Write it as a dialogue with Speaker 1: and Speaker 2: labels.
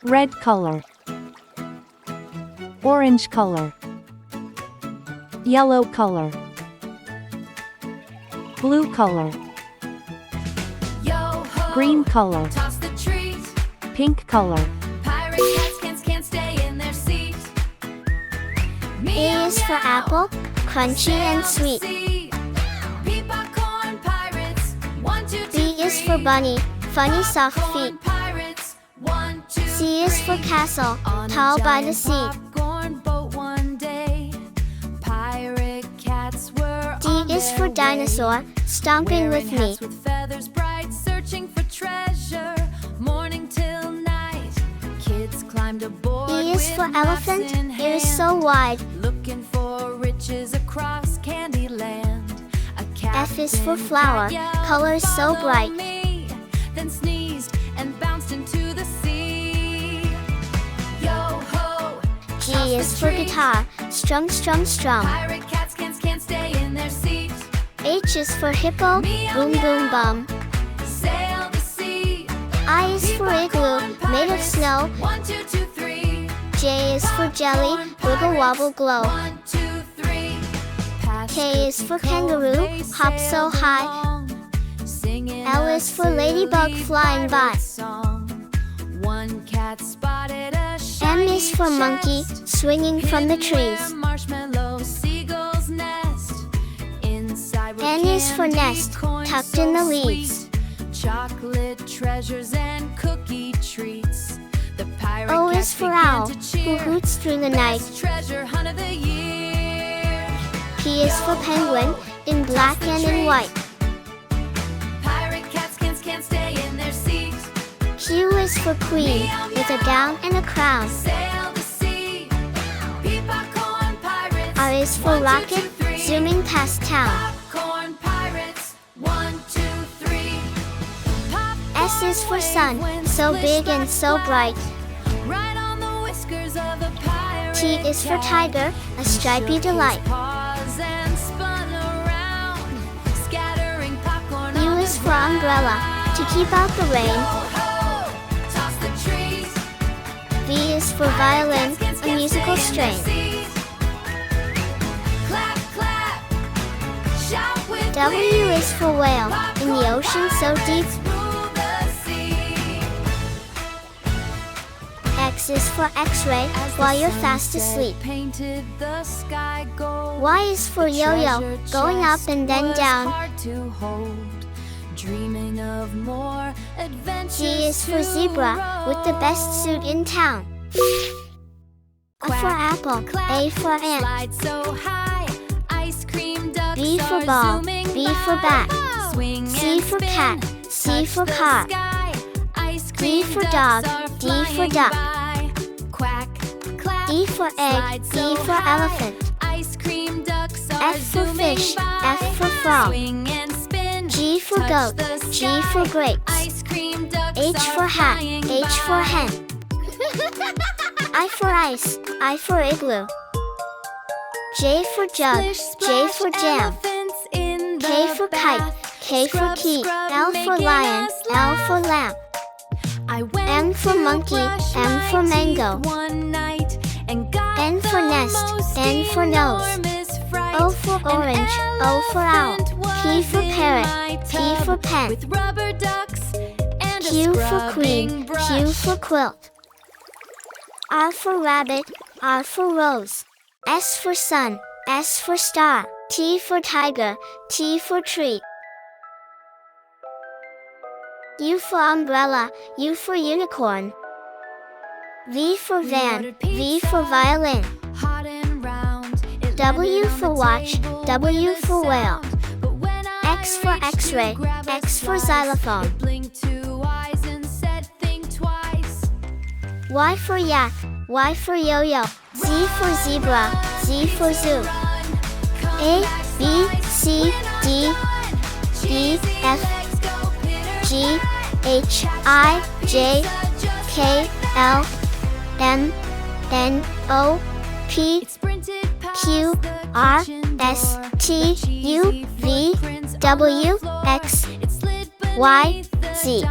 Speaker 1: red color, orange color, yellow color, blue color, green color, pink color.
Speaker 2: A is for apple, crunchy and sweet. B is for bunny, funny soft feet. C is for castle, tall by the sea. D is for dinosaur, stomping with me. E is for elephant, ears so wide.
Speaker 3: Looking for riches across Candyland.
Speaker 2: F is for flower, colors so bright.
Speaker 3: Then sneezed and bounced into the sea. Yo ho!
Speaker 2: G is for guitar, strum, strum, strum.
Speaker 3: Pirate cats can't stay in their seat.
Speaker 2: H is for hippo, boom, boom, bum.
Speaker 3: Sail the sea.
Speaker 2: I is for igloo, made of snow.
Speaker 3: 1, 2, 2, 3.
Speaker 2: J is for jelly, wiggle wobble glow.
Speaker 3: 1, 2, 3.
Speaker 2: K is for kangaroo, hop so high. L is for ladybug flying by.
Speaker 3: One cat spotted a
Speaker 2: M is for monkey, swinging from the trees.
Speaker 3: Marshmallow seagull's nest. Inside
Speaker 2: N is for nest, tucked in the leaves.
Speaker 3: Chocolate treasures and cookie treats. The pirate
Speaker 2: O
Speaker 3: cats
Speaker 2: is for
Speaker 3: began
Speaker 2: owl,
Speaker 3: to
Speaker 2: who
Speaker 3: cheer.
Speaker 2: hoots through the night.
Speaker 3: Best treasure hunt of the year.
Speaker 2: P is for penguin, in black and in white.
Speaker 3: Pirate cats can't stay in their seat.
Speaker 2: Q is for queen, with a gown and a crown.
Speaker 3: Sail the sea. Popcorn pirates.
Speaker 2: R is for
Speaker 3: 1, 2,
Speaker 2: rocket,
Speaker 3: 2, 3.
Speaker 2: zooming past town.
Speaker 3: Popcorn pirates. 1, 2, 3.
Speaker 2: S is for sun, so big and so bright.
Speaker 3: Right on the whiskers of the pirate.
Speaker 2: T is for tiger, a stripy delight.
Speaker 3: Paws and spun around, scattering popcorn
Speaker 2: U
Speaker 3: on
Speaker 2: is
Speaker 3: the
Speaker 2: for umbrella, to keep out the rain.
Speaker 3: Ho-ho, toss the trees.
Speaker 2: V is for violin, a musical strain.
Speaker 3: Clap, clap, shout with
Speaker 2: W is for whale, in the ocean so deep.
Speaker 3: rule the sea.
Speaker 2: X is for X-ray, while you're fast asleep.
Speaker 3: Painted the sky gold.
Speaker 2: Y is for yo-yo, going up and then down.
Speaker 3: Hard to hold. Dreaming of more adventures.
Speaker 2: G is for zebra, with the best suit in town. A for apple, A for ant.
Speaker 3: Slide so high, ice cream ducks
Speaker 2: B for
Speaker 3: are
Speaker 2: ball,
Speaker 3: zooming
Speaker 2: B
Speaker 3: by.
Speaker 2: for bat.
Speaker 3: Swing
Speaker 2: C
Speaker 3: and
Speaker 2: for
Speaker 3: spin,
Speaker 2: cat, C
Speaker 3: touch
Speaker 2: for
Speaker 3: the
Speaker 2: car.
Speaker 3: sky. Ice
Speaker 2: D
Speaker 3: cream
Speaker 2: for
Speaker 3: ducks
Speaker 2: dog,
Speaker 3: are
Speaker 2: D for
Speaker 3: flying
Speaker 2: duck.
Speaker 3: by. Quack, clap,
Speaker 2: E for egg,
Speaker 3: slide so
Speaker 2: E for
Speaker 3: high.
Speaker 2: elephant.
Speaker 3: Ice cream ducks are
Speaker 2: F for
Speaker 3: zooming
Speaker 2: fish,
Speaker 3: by.
Speaker 2: F for frog.
Speaker 3: Swing and spin,
Speaker 2: G for
Speaker 3: touch
Speaker 2: goat,
Speaker 3: the
Speaker 2: G
Speaker 3: sky.
Speaker 2: for grapes.
Speaker 3: Ice cream ducks
Speaker 2: H
Speaker 3: are
Speaker 2: for hat,
Speaker 3: flying
Speaker 2: H for
Speaker 3: by.
Speaker 2: hen. I for ice, I for igloo. J for jug,
Speaker 3: Splish,
Speaker 2: J
Speaker 3: splash,
Speaker 2: for jam.
Speaker 3: elephants in
Speaker 2: K
Speaker 3: the
Speaker 2: for kite,
Speaker 3: bath.
Speaker 2: K for
Speaker 3: Scrub,
Speaker 2: key,
Speaker 3: scrub,
Speaker 2: L for
Speaker 3: making
Speaker 2: lion,
Speaker 3: us
Speaker 2: L for
Speaker 3: laugh.
Speaker 2: lamp.
Speaker 3: I went
Speaker 2: M for
Speaker 3: to
Speaker 2: monkey,
Speaker 3: brush
Speaker 2: M for
Speaker 3: my
Speaker 2: mango.
Speaker 3: teeth one night and got
Speaker 2: N for
Speaker 3: the
Speaker 2: nest,
Speaker 3: most
Speaker 2: N for nose.
Speaker 3: enormous fright.
Speaker 2: O for
Speaker 3: An
Speaker 2: orange, O for owl.
Speaker 3: elephant
Speaker 2: P for
Speaker 3: was in
Speaker 2: parrot,
Speaker 3: my
Speaker 2: P
Speaker 3: tub
Speaker 2: for pen.
Speaker 3: with rubber ducks and
Speaker 2: Q
Speaker 3: a
Speaker 2: for queen,
Speaker 3: scrubbing brush.
Speaker 2: Q for quilt. R for rabbit, R for rose. S for sun, S for star. T for tiger, T for tree. U for umbrella, U for unicorn. V for van, V for violin.
Speaker 3: Hot and round, it
Speaker 2: W
Speaker 3: landed on
Speaker 2: for
Speaker 3: the
Speaker 2: watch,
Speaker 3: table
Speaker 2: W
Speaker 3: with a
Speaker 2: for whale.
Speaker 3: sound. But when I
Speaker 2: X for
Speaker 3: reached to
Speaker 2: X-ray,
Speaker 3: grab a
Speaker 2: X for
Speaker 3: slice,
Speaker 2: xylophone.
Speaker 3: it blinked 2 eyes and said, think twice.
Speaker 2: Y for yak, Y for yo-yo. Z for zebra, Z for zoo. A, B, C, D, E, F, G, H, I, J, K, L, M, N, O, P, Q, R, S, T, U, V, W, X, Y, Z.